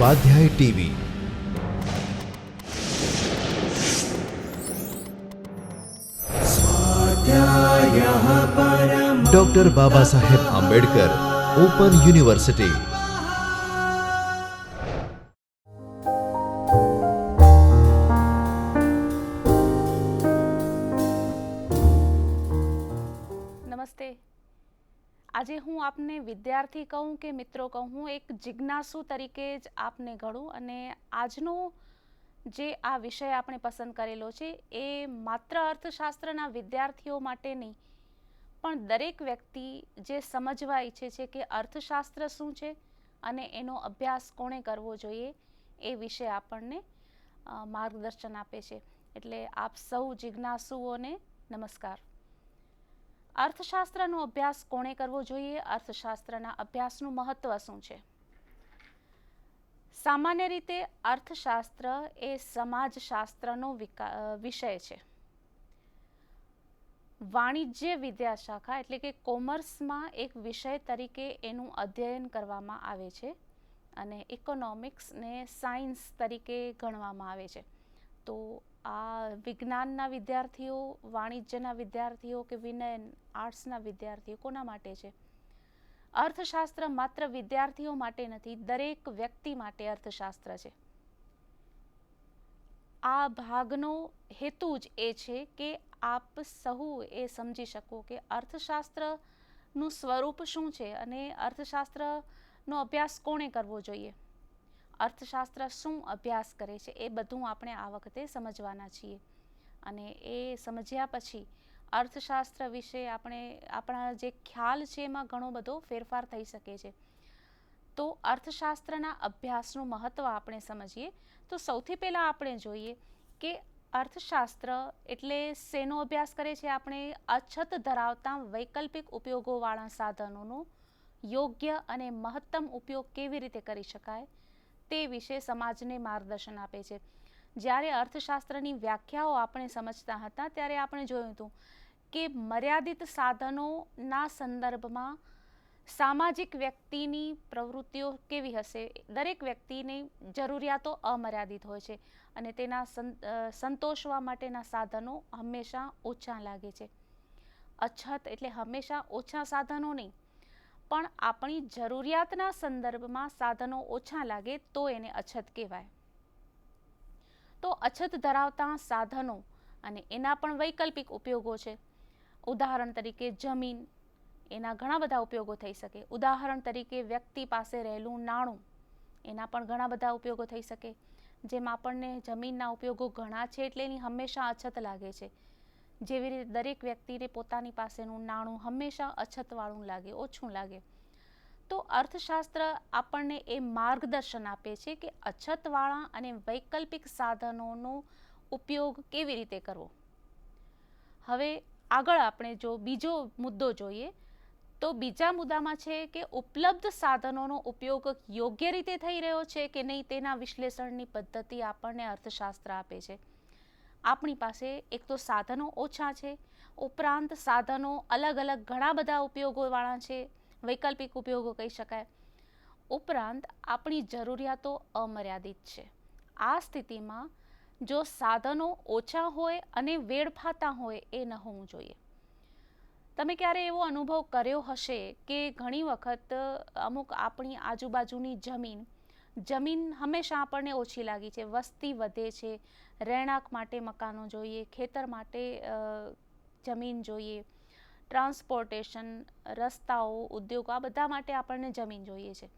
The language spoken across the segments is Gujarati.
સ્વાધ્યાય TV. Doctor Baba Saheb Ambedkar open university. નમસ્તે. આજે હું આપને વિદ્યાર્થી કહું કે મિત્રો કહું, હું એક જિજ્ઞાસુ તરીકે જ આપને ગણું. અને આજનો જે આ વિષય આપણે પસંદ કરેલો છે એ માત્ર અર્થશાસ્ત્રના વિદ્યાર્થીઓ માટે નહીં, પણ દરેક વ્યક્તિ જે સમજવા ઈચ્છે છે કે અર્થશાસ્ત્ર શું છે અને એનો અભ્યાસ કોણે કરવો જોઈએ એ વિશે આપણને માર્ગદર્શન આપે છે. એટલે આપ સૌ જિજ્ઞાસુઓને નમસ્કાર. અર્થશાસ્ત્રનો અભ્યાસ કોણે કરવો જોઈએ? અર્થશાસ્ત્રના અભ્યાસનું મહત્વ શું છે? સામાન્ય રીતે અર્થશાસ્ત્ર એ સમાજશાસ્ત્રનો વિષય છે. વાણિજ્ય વિદ્યાશાખા એટલે કે કોમર્સમાં એક વિષય તરીકે એનું અધ્યયન કરવામાં આવે છે અને ઇકોનોમિક્સને સાયન્સ તરીકે ગણવામાં આવે છે. તો આ વિજ્ઞાનના વિદ્યાર્થીઓ, વાણિજ્યના વિદ્યાર્થીઓ કે વિનયન આર્ટ્સના વિદ્યાર્થીઓ કોના માટે છે? અર્થશાસ્ત્ર માત્ર વિદ્યાર્થીઓ માટે નથી, દરેક વ્યક્તિ માટે અર્થશાસ્ત્ર છે. આ ભાગનો હેતુ જ એ છે કે આપ સહુ એ સમજી શકો કે અર્થશાસ્ત્રનું સ્વરૂપ શું છે અને અર્થશાસ્ત્રનો અભ્યાસ કોણે કરવો જોઈએ, અર્થશાસ્ત્ર શું અભ્યાસ કરે છે, એ બધું આપણે આ વખતે સમજવાના છીએ. અને એ સમજ્યા પછી અર્થશાસ્ત્ર વિશે આપણા જે ખ્યાલ છે એમાં ઘણો બધો ફેરફાર થઈ શકે છે. તો અર્થશાસ્ત્રના અભ્યાસનું મહત્ત્વ આપણે સમજીએ તો સૌથી પહેલાં આપણે જોઈએ કે અર્થશાસ્ત્ર એટલે શેનો અભ્યાસ કરે છે? આપણે અછત ધરાવતા વૈકલ્પિક ઉપયોગોવાળા સાધનોનો યોગ્ય અને મહત્તમ ઉપયોગ કેવી રીતે કરી શકાય તે વિશે સમાજને માર્ગદર્શન આપે છે. જ્યારે અર્થશાસ્ત્રની વ્યાખ્યાઓ આપણે સમજતા હતા ત્યારે આપણે જોયું હતું કે મર્યાદિત સાધનોના સંદર્ભમાં સામાજિક વ્યક્તિની પ્રવૃત્તિઓ કેવી હશે? દરેક વ્યક્તિની જરૂરિયાતો અમર્યાદિત હોય છે અને તેના સંતોષવા માટેના સાધનો હંમેશા ઓછા લાગે છે. અછત એટલે હંમેશા ઓછા સાધનો નહીં, પણ આપણી જરૂરિયાતના સંદર્ભમાં સાધનો ઓછા લાગે તો એને અછત કહેવાય. તો અછત ધરાવતા સાધનો અને એના પણ વૈકલ્પિક ઉપયોગો છે. ઉદાહરણ તરીકે જમીન, એના ઘણા બધા ઉપયોગો થઈ શકે. ઉદાહરણ તરીકે વ્યક્તિ પાસે રહેલું નાણું, એના પણ ઘણા બધા ઉપયોગો થઈ શકે. જેમ આપણને જમીનના ઉપયોગો ઘણા છે એટલે એની હંમેશા અછત લાગે છે, જેવી રીતે દરેક વ્યક્તિને પોતાની પાસેનું નાણું હંમેશા અછતવાળું લાગે, ઓછું લાગે. તો અર્થશાસ્ત્ર આપણને એ માર્ગદર્શન આપે છે કે અછતવાળા અને વૈકલ્પિક સાધનોનો ઉપયોગ કેવી રીતે કરવો. હવે આગળ આપણે જો બીજો મુદ્દો જોઈએ તો બીજા મુદ્દામાં છે કે ઉપલબ્ધ સાધનોનો ઉપયોગ યોગ્ય રીતે થઈ રહ્યો છે કે નહીં તેના વિશ્લેષણની પદ્ધતિ આપણને અર્થશાસ્ત્ર આપે છે. આપણી પાસે એક તો સાધનો ઓછા છે, ઉપરાંત સાધનો અલગ અલગ ઘણા બધા ઉપયોગોવાળા છે, વૈકલ્પિક ઉપયોગો કહી શકાય. ઉપરાંત આપણી જરૂરિયાતો અમર્યાદિત છે. આ સ્થિતિમાં જો સાધનો ઓછા હોય અને વેડફાતા હોય એ ન હોવું જોઈએ. તમે ક્યારે એવો અનુભવ કર્યો હશે કે ઘણી વખત અમુક આપણી આજુબાજુની જમીન હંમેશા આપણને ઓછી લાગી છે, વસ્તી વધે છે, રહેણાંક માટે મકાનો જોઈએ, ખેતર માટે જમીન જોઈએ, ટ્રાન્સપોર્ટેશન, રસ્તાઓ, ઉદ્યોગો, આ બધા માટે આપણને જમીન જોઈએ છે.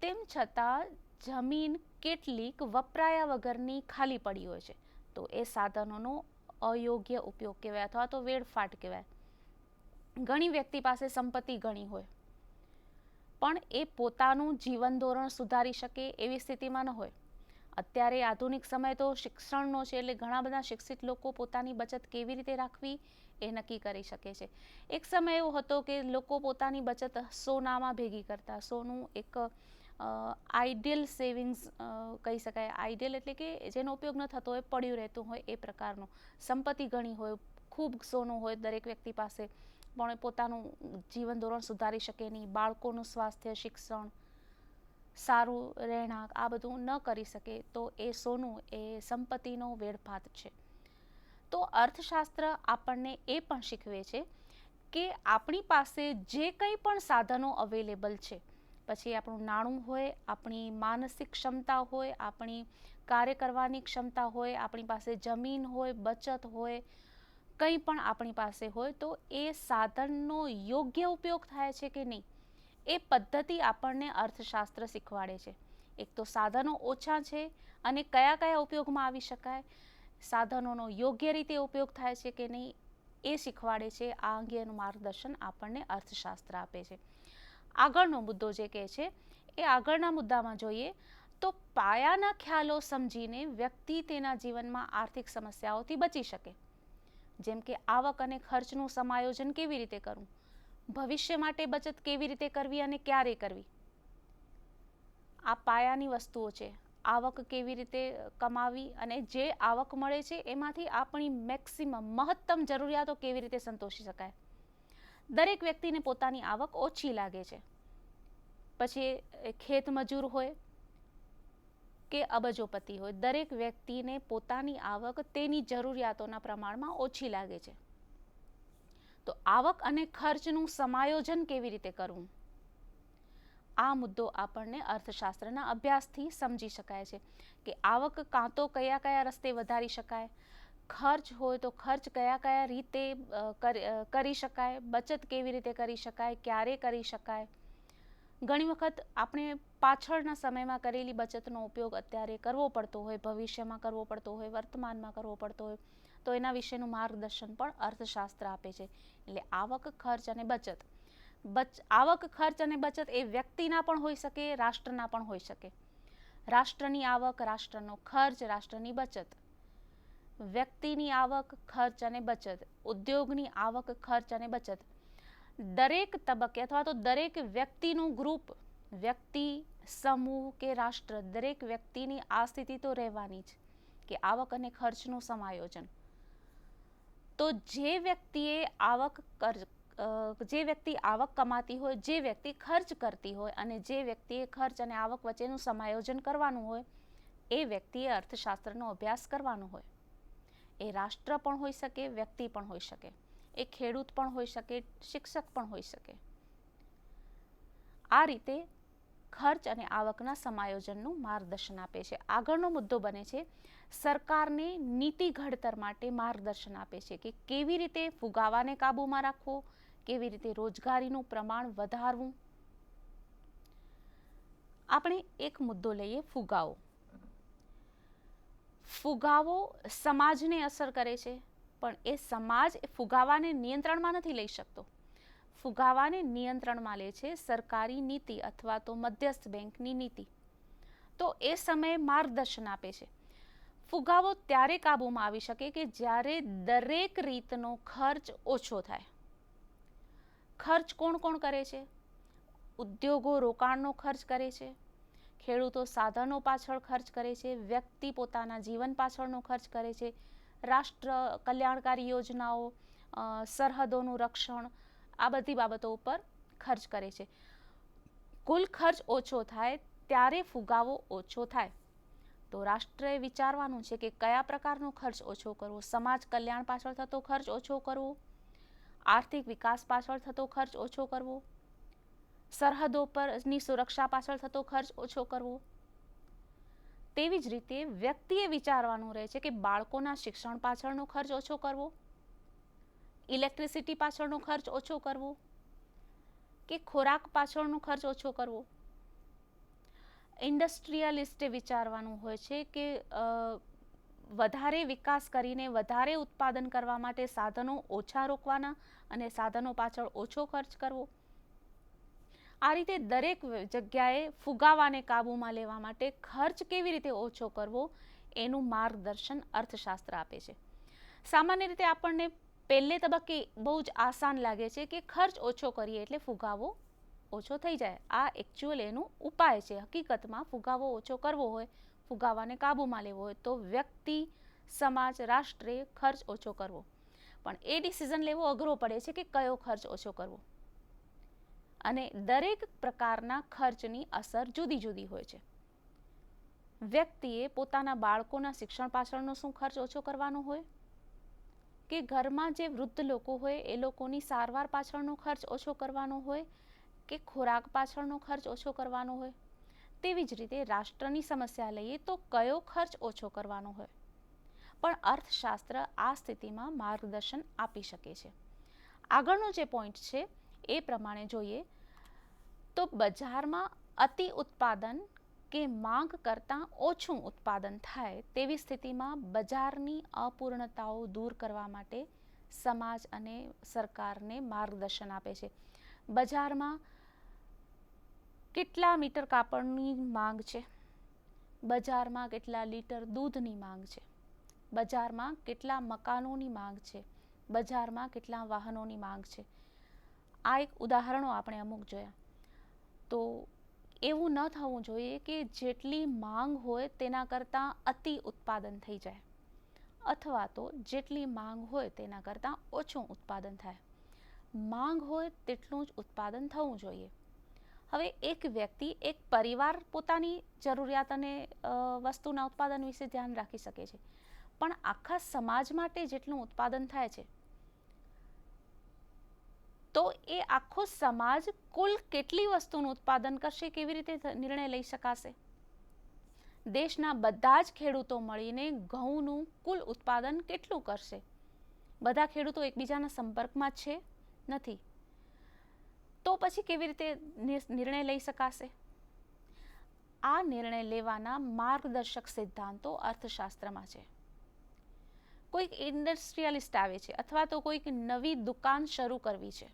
તેમ છતાં જમીન કેટલીક વપરાયા વગરની ખાલી પડી હોય છે, તો એ સાધનોનો અયોગ્ય ઉપયોગ કહેવાય અથવા તો વેડફાટ કહેવાય. ઘણી વ્યક્તિ પાસે સંપત્તિ ઘણી હોય પણ એ પોતાનું જીવન ધોરણ સુધારી શકે એવી સ્થિતિમાં ન હોય. અત્યારે આધુનિક સમય તો શિક્ષણનો છે એટલે ઘણા બધા શિક્ષિત લોકો પોતાની બચત કેવી રીતે રાખવી એ નક્કી કરી શકે છે. એક સમય એવો હતો કે લોકો પોતાની બચત સોનામાં ભેગી કરતા. સોનું એક આઈડિયલ સેવિંગ્સ કહી શકાય. આઈડિયલ એટલે કે જેનો ઉપયોગ ન થતો હોય, પડ્યું રહેતું હોય એ પ્રકારનું. સંપત્તિ ઘણી હોય, ખૂબ સોનું હોય દરેક વ્યક્તિ પાસે, પણ પોતાનું જીવન ધોરણ સુધારી શકે નહીં, બાળકોનું સ્વાસ્થ્ય, શિક્ષણ, સારું રહેણાંક આ બધું ન કરી શકે તો એ સોનું એ સંપત્તિનો વેડફાટ છે. તો અર્થશાસ્ત્ર આપણને એ પણ શીખવે છે કે આપણી પાસે જે કંઈ પણ સાધનો અવેલેબલ છે, પછી આપણું નાણું હોય, આપણી માનસિક ક્ષમતા હોય, આપણી કાર્ય કરવાની ક્ષમતા હોય, આપણી પાસે જમીન હોય, બચત હોય, કંઈ પણ આપણી પાસે હોય, તો એ સાધનનો યોગ્ય ઉપયોગ થાય છે કે નહીં એ પદ્ધતિ આપણને અર્થશાસ્ત્ર શીખવાડે છે. એક તો સાધનો ઓછા છે અને કયા કયા ઉપયોગમાં આવી શકાય, સાધનોનો યોગ્ય રીતે ઉપયોગ થાય છે કે નહીં એ શીખવાડે છે. આ અંગેનું માર્ગદર્શન આપણને અર્થશાસ્ત્ર આપે છે. આગળનો મુદ્દો જે કહે છે એ આગળના મુદ્દામાં જોઈએ તો પાયાના ખ્યાલો સમજીને વ્યક્તિ તેના જીવનમાં આર્થિક સમસ્યાઓથી બચી શકે. જેમ કે આવક અને ખર્ચનું સમાયોજન કેવી રીતે કરવું, ભવિષ્ય માટે બચત કેવી રીતે કરવી અને ક્યારે કરવી, આ પાયાની વસ્તુઓ છે. આવક કેવી રીતે કમાવી અને જે આવક મળે છે એમાંથી આપણી મહત્તમ જરૂરિયાતો કેવી રીતે સંતોષી શકાય. દરેક વ્યક્તિને પોતાની આવક ઓછી લાગે છે, પછી ખેત મજૂર હોય કે અબજોપતિ હોય, દરેક વ્યક્તિને પોતાની આવક તેની જરૂરિયાતોના પ્રમાણમાં ઓછી લાગે છે. તો આવક અને ખર્ચનું સમાયોજન કેવી રીતે કરવું, આ મુદ્દો આપણને અર્થશાસ્ત્રના અભ્યાસથી સમજી શકાય છે કે આવક કાં તો કયા કયા રસ્તે વધારી શકાય, ખર્ચ હોય તો ખર્ચ કયા કયા રીતે કરી શકાય, બચત કેવી રીતે કરી શકાય, ક્યારે કરી શકાય. ઘણી વખત આપણે પાછળના સમયમાં કરેલી બચતનો ઉપયોગ અત્યારે કરવો પડતો હોય, ભવિષ્યમાં કરવો પડતો હોય, વર્તમાનમાં કરવો પડતો હોય, તો એના વિશેનું માર્ગદર્શન પણ અર્થશાસ્ત્ર આપે છે. એટલે આવક, ખર્ચ અને બચત, આવક, ખર્ચ અને બચત એ વ્યક્તિના પણ હોઈ શકે, રાષ્ટ્રના પણ હોઈ શકે. રાષ્ટ્રની આવક, રાષ્ટ્રનો ખર્ચ, રાષ્ટ્રની બચત, વ્યક્તિની આવક, ખર્ચ અને બચત, ઉદ્યોગની આવક, ખર્ચ અને બચત. દરેક તબક્કે અથવા તો દરેક વ્યક્તિનું ગ્રુપ, વ્યક્તિ, સમૂહ કે રાષ્ટ્ર, દરેક વ્યક્તિની આ સ્થિતિ તો રહેવાની જ કે આવક અને ખર્ચનું સમાયોજન. તો જે વ્યક્તિ આવક કમાતી હોય, જે વ્યક્તિ ખર્ચ કરતી હોય અને જે વ્યક્તિએ ખર્ચ અને આવક વચ્ચેનું સમાયોજન કરવાનું હોય, એ વ્યક્તિએ અર્થશાસ્ત્રનો અભ્યાસ કરવાનો હોય. એ રાષ્ટ્ર પણ હોઈ શકે, વ્યક્તિ પણ હોઈ શકે, એ ખેડૂત પણ હોઈ શકે, શિક્ષક પણ હોઈ શકે. આ રીતે ખર્ચ અને આવકના સમાયોજનનું માર્ગદર્શન આપે છે. આગળનો મુદ્દો બને છે સરકારને નીતિ ઘડતર માટે માર્ગદર્શન આપે છે કે કેવી રીતે ફુગાવાને કાબૂમાં રાખવો, કેવી રીતે રોજગારીનું પ્રમાણ વધારવું. આપણે એક મુદ્દો લઈએ, ફુગાવો. ફુગાવો સમાજને અસર કરે છે, પણ એ સમાજ ફુગાવાને નિયંત્રણમાં નથી લઈ શકતો. ફુગાવાને નિયંત્રણમાં લે છે સરકારી નીતિ અથવા તો મધ્યસ્થ બેંકની નીતિ. તો એ સમયે માર્ગદર્શન આપે છે. ફુગાવો ત્યારે કાબૂમાં આવી શકે કે જ્યારે દરેક રીતનો ખર્ચ ઓછો થાય. ખર્ચ કોણ કોણ કરે છે? ઉદ્યોગો રોકાણનો ખર્ચ કરે છે, ખેડૂતો સાધનો પાછળ ખર્ચ કરે છે, વ્યક્તિ પોતાના જીવન પાછળનો ખર્ચ કરે છે, રાષ્ટ્ર કલ્યાણકારી યોજનાઓ, સરહદોનું રક્ષણ, આ બધી બાબતો ઉપર ખર્ચ કરે છે. કુલ ખર્ચ ઓછો થાય ત્યારે ફુગાવો ઓછો થાય. તો રાષ્ટ્રએ વિચારવાનું છે કે કયા પ્રકારનો ખર્ચ ઓછો કરવો, સમાજ કલ્યાણ પાછળ થતો ખર્ચ ઓછો કરવો, આર્થિક વિકાસ પાછળ થતો ખર્ચ ઓછો કરવો, સરહદો પરની સુરક્ષા પાછળ થતો ખર્ચ ઓછો કરવો. તેવી જ રીતે વ્યક્તિએ વિચારવાનું રહે છે કે બાળકોના શિક્ષણ પાછળનો ખર્ચ ઓછો કરવો, ઇલેક્ટ્રિસિટી પાછળનો ખર્ચ ઓછો કરવો કે ખોરાક પાછળનો ખર્ચ ઓછો કરવો. ઇન્ડસ્ટ્રીયલિસ્ટે વિચારવાનું હોય છે કે વધારે વિકાસ કરીને વધારે ઉત્પાદન કરવા માટે સાધનો ઓછા રોકવાના અને સાધનો પાછળ ઓછો ખર્ચ કરવો. આ રીતે દરેક જગ્યાએ ફુગાવાને કાબૂમાં લેવા માટે ખર્ચ કેવી રીતે ઓછો કરવો એનું માર્ગદર્શન અર્થશાસ્ત્ર આપે છે. સામાન્ય રીતે આપણને પહેલે તબક્કે બહુ જ આસાન લાગે છે કે ખર્ચ ઓછો કરીએ એટલે ફુગાવો ઓછો થઈ જાય. આ એકચ્યુઅલ એનું ઉપાય છે. હકીકતમાં ફુગાવો ઓછો કરવો હોય, ફુગાવાને કાબૂમાં લેવો હોય તો વ્યક્તિ, સમાજ, રાષ્ટ્રે ખર્ચ ઓછો કરવો. પણ એ ડિસિઝન લેવો અઘરો પડે છે કે કયો ખર્ચ ઓછો કરવો. અને દરેક પ્રકારના ખર્ચની અસર જુદી જુદી હોય છે. વ્યક્તિએ પોતાના બાળકોના શિક્ષણ પાછળનો શું ખર્ચ ઓછો કરવાનો હોય, કે ઘરમાં જે વૃદ્ધ લોકો હોય એ લોકોની સારવાર પાછળનો ખર્ચ ઓછો કરવાનો હોય, કે ખોરાક પાછળનો ખર્ચ ઓછો કરવાનો હોય. તેવી જ રીતે રાષ્ટ્રની સમસ્યા લઈએ તો કયો ખર્ચ ઓછો કરવાનો હોય. પણ અર્થશાસ્ત્ર આ સ્થિતિમાં માર્ગદર્શન આપી શકે છે. આગળનો જે પોઈન્ટ છે એ પ્રમાણે જોઈએ તો બજારમાં અતિ ઉત્પાદન કે માંગ કરતાં ઓછું ઉત્પાદન થાય તેવી સ્થિતિમાં બજારની અપૂર્ણતાઓ દૂર કરવા માટે સમાજ અને સરકારને માર્ગદર્શન આપે છે. બજારમાં કેટલા મીટર કાપડની માંગ છે, બજારમાં કેટલા લીટર દૂધની માંગ છે, બજારમાં કેટલા મકાનોની માંગ છે, બજારમાં કેટલા વાહનોની માંગ છે. આ એક ઉદાહરણો આપણે અમુક જોયા. તો એવું ન થવું જોઈએ કે જેટલી માંગ હોય તેના કરતાં અતિ ઉત્પાદન થઈ જાય, અથવા તો જેટલી માંગ હોય તેના કરતાં ઓછું ઉત્પાદન થાય. માંગ હોય તેટલું જ ઉત્પાદન થવું જોઈએ. હવે એક વ્યક્તિ, એક પરિવાર પોતાની જરૂરિયાત અને વસ્તુના ઉત્પાદન વિશે ધ્યાન રાખી શકે છે, પણ આખા સમાજ માટે જેટલું ઉત્પાદન થાય છે તો એ આખો સમાજ કુલ કેટલી વસ્તુનું ઉત્પાદન કરશે, કેવી રીતે નિર્ણય લઈ શકાશે? દેશના બધા જ ખેડૂતો મળીને ઘઉંનું કુલ ઉત્પાદન કેટલું કરશે? બધા ખેડૂતો એકબીજાના સંપર્કમાં છે નથી, તો પછી કેવી રીતે નિર્ણય લઈ શકાશે? આ નિર્ણય લેવાના માર્ગદર્શક સિદ્ધાંતો અર્થશાસ્ત્રમાં છે. કોઈક ઇન્ડસ્ટ્રીયલિસ્ટ આવે છે અથવા તો કોઈક નવી દુકાન શરૂ કરવી છે,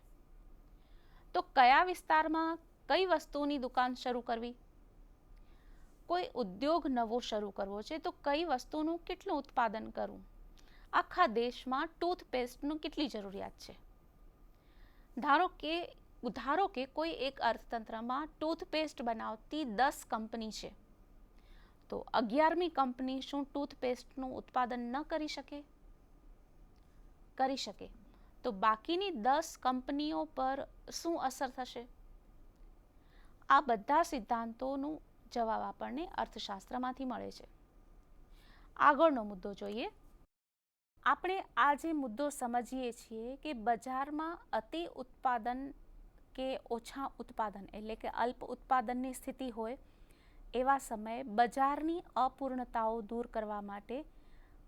તો કયા વિસ્તારમાં કઈ વસ્તુની દુકાન શરૂ કરવી? કોઈ ઉદ્યોગ નવો શરૂ કરવો છે તો કઈ વસ્તુનું કેટલું ઉત્પાદન કરવું? આખા દેશમાં ટૂથપેસ્ટનું કેટલી જરૂરિયાત છે? ધારો કે કોઈ એક અર્થતંત્રમાં ટૂથપેસ્ટ બનાવતી 10 કંપની છે, તો 11મી કંપની શું ટૂથપેસ્ટનું ઉત્પાદન ન કરી શકે? કરી શકે. તો બાકીની 10 કંપનીઓ પર શું અસર થશે? આ બધા સિદ્ધાંતોનું જવાબ આપણને અર્થશાસ્ત્રમાંથી મળે છે. આગળનો મુદ્દો જોઈએ. આપણે આ જે મુદ્દો સમજીએ છીએ કે બજારમાં અતિ ઉત્પાદન કે ઓછા ઉત્પાદન એટલે કે અલ્પ ઉત્પાદનની સ્થિતિ હોય એવા સમયે બજારની અપૂર્ણતાઓ દૂર કરવા માટે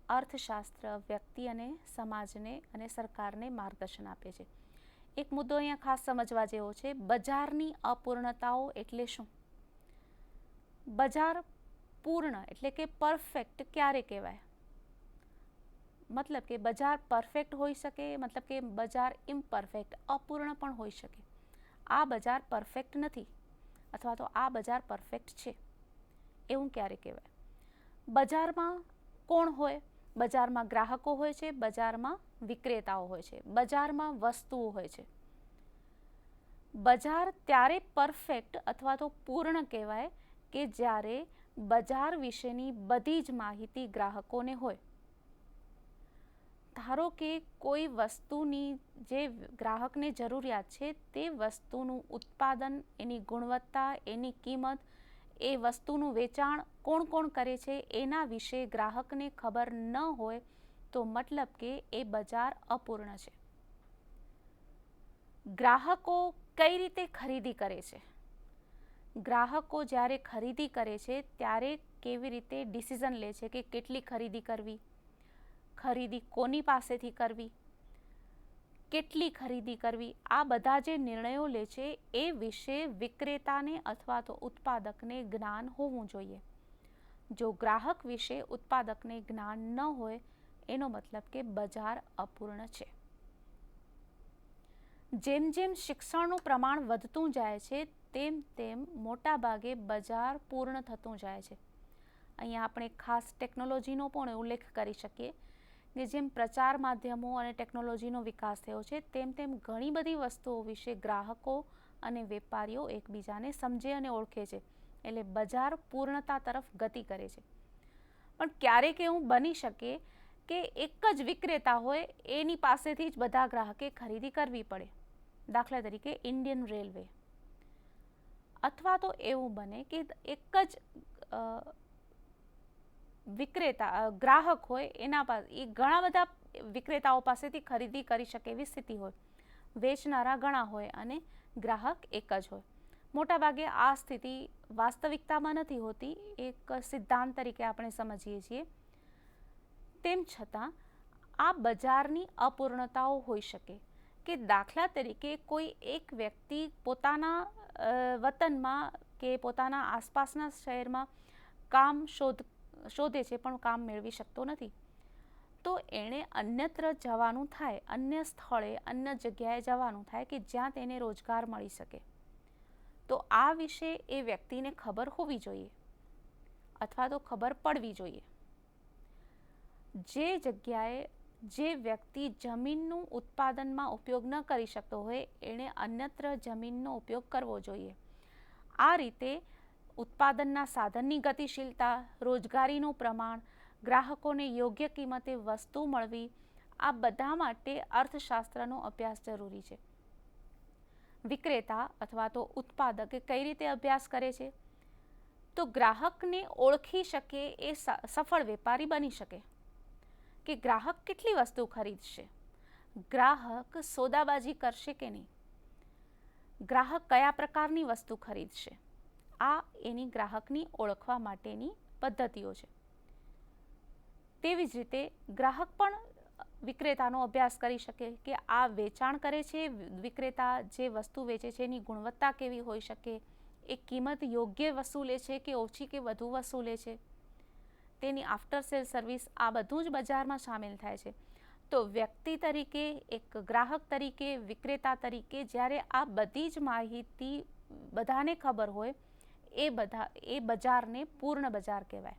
અર્થશાસ્ત્ર વ્યક્તિ અને સમાજને અને સરકારને માર્ગદર્શન આપે છે. એક મુદ્દો અહીંયા ખાસ સમજવા જેવો છે. બજારની અપૂર્ણતાઓ એટલે શું? બજાર પૂર્ણ એટલે કે પરફેક્ટ ક્યારે કહેવાય? મતલબ કે બજાર પરફેક્ટ હોઈ શકે, મતલબ કે બજાર ઇમ્પરફેક્ટ, અપૂર્ણ પણ હોઈ શકે. આ બજાર પરફેક્ટ નથી અથવા તો આ બજાર પરફેક્ટ છે એવું ક્યારે કહેવાય? બજારમાં કોણ હોય? બજારમાં ગ્રાહકો હોય છે, બજારમાં વિક્રેતાઓ હોય છે, બજારમાં વસ્તુઓ હોય છે. બજાર ત્યારે પરફેક્ટ અથવા તો પૂર્ણ કહેવાય કે જ્યારે બજાર વિશેની બધી જ માહિતી ગ્રાહકોને હોય. ધારો કે કોઈ વસ્તુની જે ગ્રાહકને જરૂરિયાત છે તે વસ્તુનું ઉત્પાદન, એની ગુણવત્તા, એની કિંમત, એ વસ્તુનું વેચાણ કોણ કોણ કરે છે એના વિશે ગ્રાહકને ખબર ન હોય તો મતલબ કે એ બજાર અપૂર્ણ છે. ગ્રાહકો કઈ રીતે ખરીદી કરે છે? ગ્રાહકો જ્યારે ખરીદી કરે છે ત્યારે કેવી રીતે ડિસિઝન લે છે કે કેટલી ખરીદી કરવી, ખરીદી કોની પાસેથી કરવી, કેટલી ખરીદી કરવી, આ બધા જે નિર્ણયો લે છે એ વિશે વિક્રેતાને અથવા તો ઉત્પાદકને જ્ઞાન હોવું જોઈએ. જો ગ્રાહક વિશે ઉત્પાદકને જ્ઞાન ન હોય એનો મતલબ કે બજાર અપૂર્ણ છે. જેમ જેમ શિક્ષણનું પ્રમાણ વધતું જાય છે તેમ તેમ મોટાભાગે બજાર પૂર્ણ થતું જાય છે. અહીંયા આપણે ખાસ ટેકનોલોજીનો પણ ઉલ્લેખ કરી શકીએ કે જેમ પ્રચાર માધ્યમો અને ટેકનોલોજીનો વિકાસ થયો છે તેમ તેમ ઘણી બધી વસ્તુઓ વિશે ગ્રાહકો અને વેપારીઓ એકબીજાને સમજે અને ઓળખે છે, એટલે બજાર પૂર્ણતા તરફ ગતિ કરે છે. પણ ક્યારેક એવું બની શકે કે એક જ વિક્રેતા હોય એની પાસેથી જ બધા ગ્રાહકે ખરીદી કરવી પડે. દાખલા તરીકે ઇન્ડિયન રેલવે. અથવા તો એવું બને કે એક જ વિક્રેતા ગ્રાહક હોય એના પાસે એ ઘણા બધા વિક્રેતાઓ પાસેથી ખરીદી કરી શકે એવી સ્થિતિ હોય, વેચનારા ઘણા હોય અને ગ્રાહક એક જ હોય. મોટાભાગે આ સ્થિતિ વાસ્તવિકતામાં નથી હોતી, એક સિદ્ધાંત તરીકે આપણે સમજીએ છીએ. તેમ છતાં આ બજારની અપૂર્ણતાઓ હોઈ શકે કે દાખલા તરીકે કોઈ એક વ્યક્તિ પોતાના વતનમાં કે પોતાના આસપાસના શહેરમાં કામ શોધે છે પણ કામ મેળવી શકતો નથી, તો એણે અન્યત્ર જવાનું થાય, અન્ય સ્થળે અન્ય જગ્યાએ જવાનું થાય કે જ્યાં તેને રોજગાર મળી શકે. તો આ વિશે એ વ્યક્તિને ખબર હોવી જોઈએ અથવા તો ખબર પડવી જોઈએ. જે જગ્યાએ જે વ્યક્તિ જમીનનું ઉત્પાદનમાં ઉપયોગ ન કરી શકતો હોય એણે અન્યત્ર જમીનનો ઉપયોગ કરવો જોઈએ. આ રીતે ઉત્પાદનના સાધનની ગતિશીલતા, રોજગારીનું પ્રમાણ, ગ્રાહકોને યોગ્ય કિંમતે વસ્તુ મળવી, આ બધા માટે અર્થશાસ્ત્રનો અભ્યાસ જરૂરી છે. વિક્રેતા અથવા તો ઉત્પાદક કઈ રીતે અભ્યાસ કરે છે? તો ગ્રાહકને ઓળખી શકે એ સફળ વેપારી બની શકે કે ગ્રાહક કેટલી વસ્તુ ખરીદશે, ગ્રાહક સોદાબાજી કરશે કે નહીં, ગ્રાહક કયા પ્રકારની વસ્તુ ખરીદશે. આ એની ગ્રાહકની ઓળખવા માટેની પદ્ધતિઓ છે. તેવી જ રીતે ગ્રાહક પણ વિક્રેતાનો અભ્યાસ કરી શકે કે આ વેચાણ કરે છે વિક્રેતા, જે વસ્તુ વેચે છે એની ગુણવત્તા કેવી હોઈ શકે, એ કિંમત યોગ્ય વસૂલે છે કે ઓછી કે વધુ વસૂલે છે, તેની આફ્ટર સેલ સર્વિસ, આ બધું જ બજારમાં સામેલ થાય છે. તો વ્યક્તિ તરીકે, એક ગ્રાહક તરીકે, વિક્રેતા તરીકે જ્યારે આ બધી જ માહિતી બધાને ખબર હોય એ બજારને પૂર્ણ બજાર કહેવાય.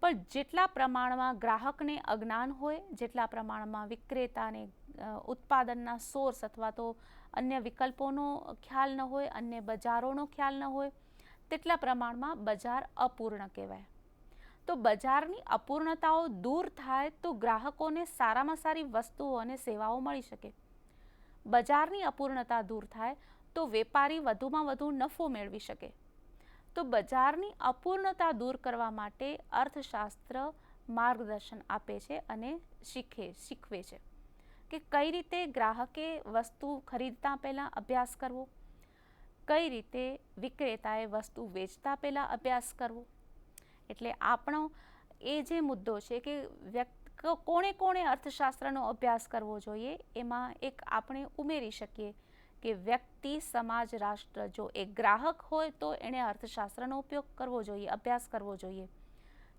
પણ જેટલા પ્રમાણમાં ગ્રાહકને અજ્ઞાન હોય, જેટલા પ્રમાણમાં વિક્રેતાને ઉત્પાદનના સોર્સ અથવા તો અન્ય વિકલ્પોનો ખ્યાલ ન હોય, અન્ય બજારોનો ખ્યાલ ન હોય, તેટલા પ્રમાણમાં બજાર અપૂર્ણ કહેવાય. તો બજારની અપૂર્ણતાઓ દૂર થાય તો ગ્રાહકોને સારામાં સારી વસ્તુઓ અને સેવાઓ મળી શકે. બજારની અપૂર્ણતા દૂર થાય તો વેપારી વધુમાં વધુ નફો મેળવી શકે. તો બજારની અપૂર્ણતા દૂર કરવા માટે અર્થશાસ્ત્ર માર્ગદર્શન આપે છે અને શીખવે છે કે કઈ રીતે ગ્રાહકે વસ્તુ ખરીદતા પહેલાં અભ્યાસ કરવો, કઈ રીતે વિક્રેતાએ વસ્તુ વેચતા પહેલાં અભ્યાસ કરવો. એટલે આપણો એ જે મુદ્દો છે કે કોણે કોણે અર્થશાસ્ત્રનો અભ્યાસ કરવો જોઈએ, એમાં એક આપણે ઉમેરી શકીએ કે વ્યક્તિ, સમાજ, રાષ્ટ્ર. જો એક ગ્રાહક હોય તો એણે અર્થશાસ્ત્રનો ઉપયોગ કરવો જોઈએ, અભ્યાસ કરવો જોઈએ.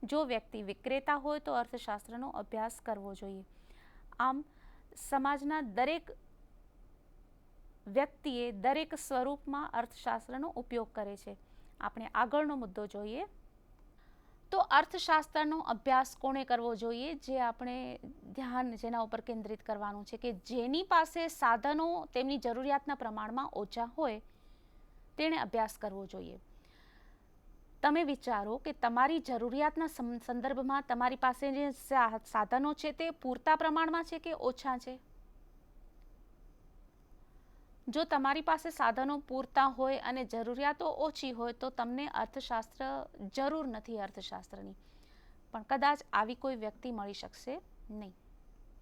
જો વ્યક્તિ વિક્રેતા હોય તો અર્થશાસ્ત્રનો અભ્યાસ કરવો જોઈએ. આમ સમાજના દરેક વ્યક્તિએ દરેક સ્વરૂપમાં અર્થશાસ્ત્રનો ઉપયોગ કરે છે. આપણે આગળનો મુદ્દો જોઈએ. તો અર્થશાસ્ત્રનો અભ્યાસ કોણે કરવો જોઈએ? જે આપણે ધ્યાન જેના ઉપર કેન્દ્રિત કરવાનું છે કે જેની પાસે સાધનો તેમની જરૂરિયાતના પ્રમાણમાં ઓછા હોય તેણે અભ્યાસ કરવો જોઈએ. તમે વિચારો કે તમારી જરૂરિયાતના સંદર્ભમાં તમારી પાસે જે સાધનો છે તે પૂરતા પ્રમાણમાં છે કે ઓછા છે? જો તમારી પાસે સાધનો પૂરતા હોય અને જરૂરિયાતો ઓછી હોય તો તમને અર્થશાસ્ત્ર જરૂર નથી અર્થશાસ્ત્રની. પણ કદાચ આવી કોઈ વ્યક્તિ મળી શકશે નહીં.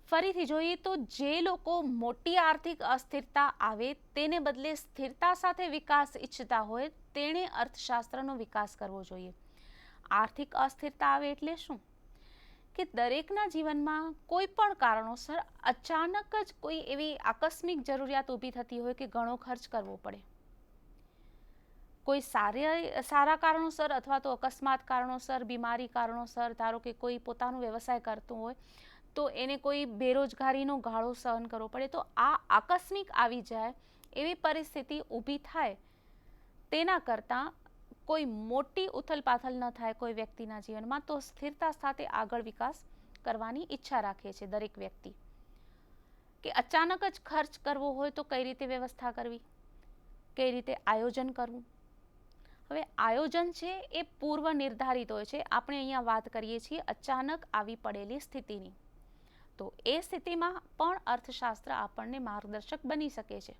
ફરીથી જોઈએ તો જે લોકો મોટી આર્થિક અસ્થિરતા આવે તેને બદલે સ્થિરતા સાથે વિકાસ ઈચ્છતા હોય તેણે અર્થશાસ્ત્રનો વિકાસ કરવો જોઈએ. આર્થિક અસ્થિરતા આવે એટલે શું? કે દરેકના જીવનમાં કોઈ પણ કારણોસર અચાનક જ કોઈ એવી આકસ્મિક જરૂરિયાત ઊભી થતી હોય કે ઘણો ખર્ચ કરવો પડે. કોઈ સારા કારણોસર અથવા તો અકસ્માત કારણોસર, બીમારી કારણોસર, ધારો કે કોઈ પોતાનો વ્યવસાય કરતું હોય તો એને કોઈ બેરોજગારીનો ગાળો સહન કરવો પડે. તો આ આકસ્મિક આવી જાય એવી પરિસ્થિતિ ઊભી થાય તેના કરતાં કોઈ મોટી ઉથલપાથલ ન થાય કોઈ વ્યક્તિના જીવનમાં તો સ્થિરતા સાથે આગળ વિકાસ કરવાની ઈચ્છા રાખે છે દરેક વ્યક્તિ. કે અચાનક જ ખર્ચ કરવો હોય તો કઈ રીતે વ્યવસ્થા કરવી, કઈ રીતે આયોજન કરવું. હવે આયોજન છે એ પૂર્વ નિર્ધારિત હોય છે. આપણે અહીંયા વાત કરીએ છીએ અચાનક આવી પડેલી સ્થિતિની. તો એ સ્થિતિમાં પણ અર્થશાસ્ત્ર આપણને માર્ગદર્શક બની શકે છે.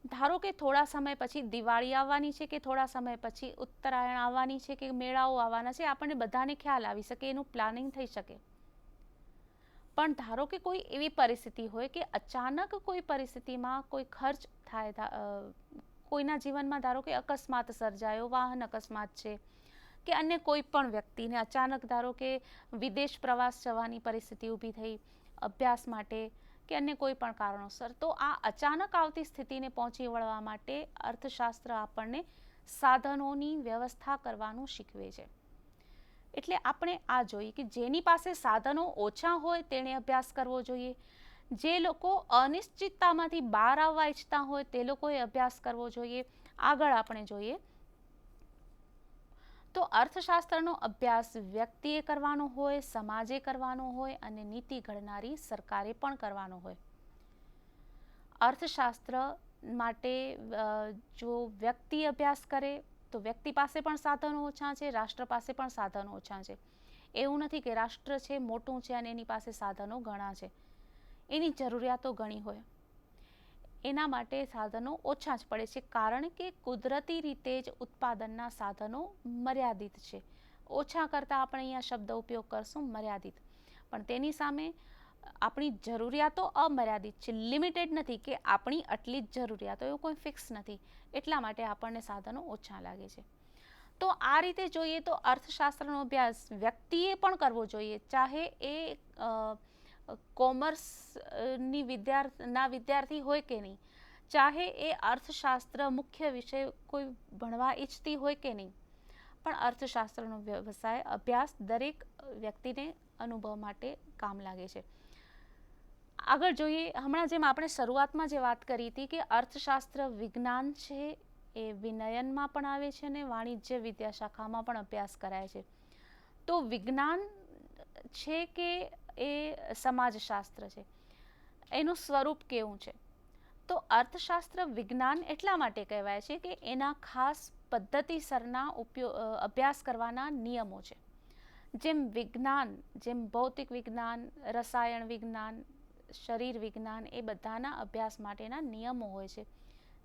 ધારો કે થોડા સમય પછી દિવાળી આવવાની છે, કે થોડા સમય પછી ઉત્તરાયણ આવવાની છે, કે મેળાઓ આવવાના છે, આપણને બધાને ખ્યાલ આવી શકે, એનું પ્લાનિંગ થઈ શકે. પણ ધારો કે કોઈ એવી પરિસ્થિતિ હોય કે અચાનક કોઈ પરિસ્થિતિમાં કોઈ ખર્ચ થાય, કોઈના જીવનમાં ધારો કે અકસ્માત સર્જાયો, વાહન અકસ્માત છે, કે અન્ય કોઈ પણ વ્યક્તિને અચાનક ધારો કે વિદેશ પ્રવાસ જવાની પરિસ્થિતિ ઊભી થઈ અભ્યાસ માટે, કે અન્ય કોઈ પણ કારણોસર, તો આ અચાનક આવતી સ્થિતિને પહોંચી વળવા માટે અર્થશાસ્ત્ર આપણને સાધનોની વ્યવસ્થા કરવાનું શીખવે છે. એટલે આપણે આ જોઈએ કે જેની પાસે સાધનો ઓછા હોય તેણે અભ્યાસ કરવો જોઈએ. જે લોકો અનિશ્ચિતતામાંથી બહાર આવવા ઈચ્છતા હોય તે લોકોએ અભ્યાસ કરવો જોઈએ. આગળ આપણે જોઈએ તો અર્થશાસ્ત્રનો અભ્યાસ વ્યક્તિએ કરવાનો હોય, સમાજે કરવાનો હોય અને નીતિ ઘડનારી સરકારે પણ કરવાનો હોય. અર્થશાસ્ત્ર માટે જો વ્યક્તિ અભ્યાસ કરે તો વ્યક્તિ પાસે પણ સાધનો ઓછા છે, રાષ્ટ્ર પાસે પણ સાધનો ઓછા છે. એવું નથી કે રાષ્ટ્ર છે મોટું છે અને એની પાસે સાધનો ઘણા છે. એની જરૂરિયાતો ઘણી હોય, એના માટે સાધનો ઓછા જ પડે છે, કારણ કે કુદરતી રીતે જ ઉત્પાદનના સાધનો મર્યાદિત છે. ઓછા કરતાં આપણે અહીંયા શબ્દ ઉપયોગ કરશું મર્યાદિત, પણ તેની સામે આપણી જરૂરિયાતો અમર્યાદિત છે, લિમિટેડ નથી કે આપણી આટલી જ જરૂરિયાતો, એવું કોઈ ફિક્સ નથી. એટલા માટે આપણને સાધનો ઓછા લાગે છે. તો આ રીતે જોઈએ તો અર્થશાસ્ત્રનો અભ્યાસ વ્યક્તિએ પણ કરવો જોઈએ, ચાહે એ કોમર્સની વિદ્યાર્થી હોય કે નહીં, ચાહે એ અર્થશાસ્ત્ર મુખ્ય વિષય કોઈ ભણવા ઈચ્છતી હોય કે નહીં, પણ અર્થશાસ્ત્રનો વ્યવસાય અભ્યાસ દરેક વ્યક્તિને અનુભવ માટે કામ લાગે છે. આગળ જોઈએ, હમણાં જેમ આપણે શરૂઆતમાં જે વાત કરી હતી કે અર્થશાસ્ત્ર વિજ્ઞાન છે, એ વિનયનમાં પણ આવે છે અને વાણિજ્ય વિદ્યાશાખામાં પણ અભ્યાસ કરાય છે. તો વિજ્ઞાન છે કે એ સમાજશાસ્ત્ર છે, એનું સ્વરૂપ કેવું છે? તો અર્થશાસ્ત્ર વિજ્ઞાન એટલા માટે કહેવાય છે કે એના ખાસ પદ્ધતિસરના અભ્યાસ કરવાના નિયમો છે. જેમ વિજ્ઞાન, જેમ ભૌતિક વિજ્ઞાન, રસાયણ વિજ્ઞાન, શરીર વિજ્ઞાન, એ બધાના અભ્યાસ માટેના નિયમો હોય છે,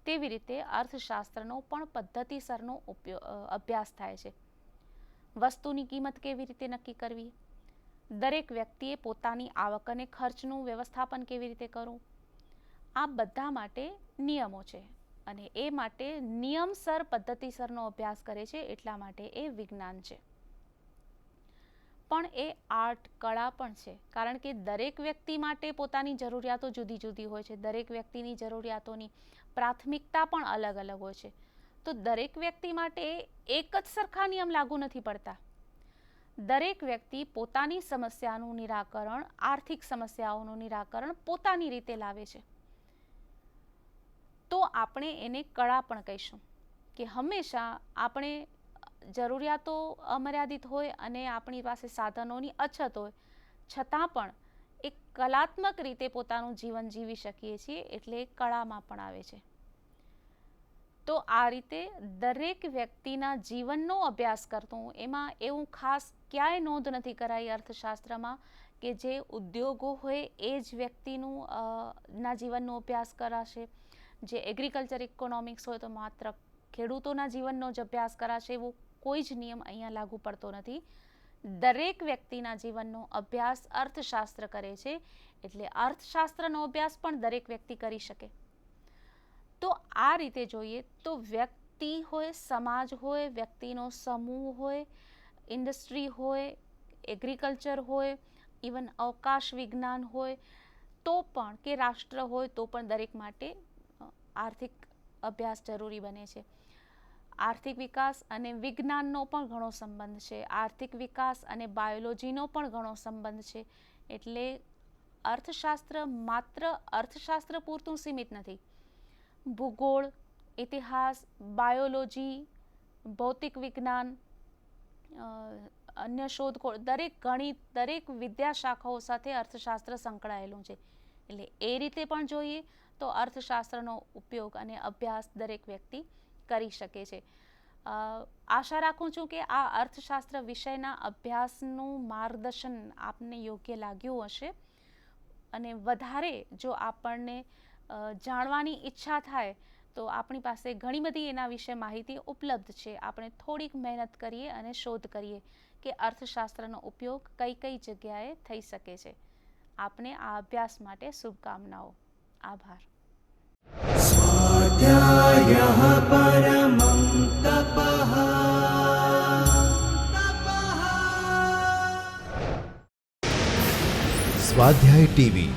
તેવી રીતે અર્થશાસ્ત્રનો પણ પદ્ધતિસરનો અભ્યાસ થાય છે. વસ્તુની કિંમત કેવી રીતે નક્કી કરવી, દરેક વ્યક્તિએ પોતાની આવક અને ખર્ચનું વ્યવસ્થાપન કેવી રીતે કરવું, આ બધા માટે નિયમો છે અને એ માટે નિયમસર પદ્ધતિસરનો અભ્યાસ કરે છે, એટલા માટે એ વિજ્ઞાન છે. પણ એ આર્ટ, કળા પણ છે, કારણ કે દરેક વ્યક્તિ માટે પોતાની જરૂરિયાતો જુદી જુદી હોય છે, દરેક વ્યક્તિની જરૂરિયાતોની પ્રાથમિકતા પણ અલગ અલગ હોય છે. તો દરેક વ્યક્તિ માટે એક જ સરખા નિયમ લાગુ નથી પડતા. દરેક વ્યક્તિ પોતાની સમસ્યાનું નિરાકરણ, આર્થિક સમસ્યાઓનું નિરાકરણ પોતાની રીતે લાવે છે. તો આપણે એને કળા પણ કહીશું કે હંમેશા આપણે જરૂરિયાતો અમર્યાદિત હોય અને આપણી પાસે સાધનોની અછત હોય, છતાં પણ એક કલાત્મક રીતે પોતાનું જીવન જીવી શકીએ છીએ, એટલે એ કળામાં પણ આવે છે. તો આ રીતે દરેક વ્યક્તિના જીવનનો અભ્યાસ કરતું, એમાં એવું ખાસ ક્યાંય નોંધ નથી કરાઈ અર્થશાસ્ત્રમાં કે જે ઉદ્યોગો હોય એ જ વ્યક્તિનું ના જીવનનો અભ્યાસ કરાશે, જે એગ્રીકલ્ચર ઇકોનોમિક્સ હોય તો માત્ર ખેડૂતોના જીવનનો જ અભ્યાસ કરાશે, એવો કોઈ જ નિયમ અહીંયા લાગુ પડતો નથી. દરેક વ્યક્તિના જીવનનો અભ્યાસ અર્થશાસ્ત્ર કરે છે, એટલે અર્થશાસ્ત્રનો અભ્યાસ પણ દરેક વ્યક્તિ કરી શકે. તો આ રીતે જોઈએ તો વ્યક્તિ હોય, સમાજ હોય, વ્યક્તિનો સમૂહ હોય, ઇન્ડસ્ટ્રી હોય, એગ્રીકલ્ચર હોય, ઇવન અવકાશ વિજ્ઞાન હોય તો પણ, કે રાષ્ટ્ર હોય તો પણ દરેક માટે આર્થિક અભ્યાસ જરૂરી બને છે. આર્થિક વિકાસ અને વિજ્ઞાનનો પણ ઘણો સંબંધ છે, આર્થિક વિકાસ અને બાયોલોજીનો પણ ઘણો સંબંધ છે. એટલે અર્થશાસ્ત્ર માત્ર અર્થશાસ્ત્ર પૂરતું સીમિત નથી. ભૂગોળ, ઇતિહાસ, બાયોલોજી, ભૌતિક વિજ્ઞાન, અન્ય શોધખોળ, દરેક ગણિત, દરેક વિદ્યાશાખાઓ સાથે અર્થશાસ્ત્ર સંકળાયેલું છે. એટલે એ રીતે પણ જોઈએ તો અર્થશાસ્ત્રનો ઉપયોગ અને અભ્યાસ દરેક વ્યક્તિ કરી શકે છે. આશા રાખું છું કે આ અર્થશાસ્ત્ર વિષયના અભ્યાસનું માર્ગદર્શન આપને યોગ્ય લાગ્યું હશે, અને વધારે જો આપણને જાણવાની ઈચ્છા થાય તો આપણી પાસે ઘણી બધી એના વિશે માહિતી ઉપલબ્ધ છે. આપણે થોડીક મહેનત કરીએ અને શોધ કરીએ કે અર્થશાસ્ત્રનો ઉપયોગ કઈ કઈ જગ્યાએ થઈ શકે છે. આપને આ અભ્યાસ માટે શુભકામનાઓ. આભાર. स्वाध्यायः परमं तपः. સ્વાધ્યાય ટીવી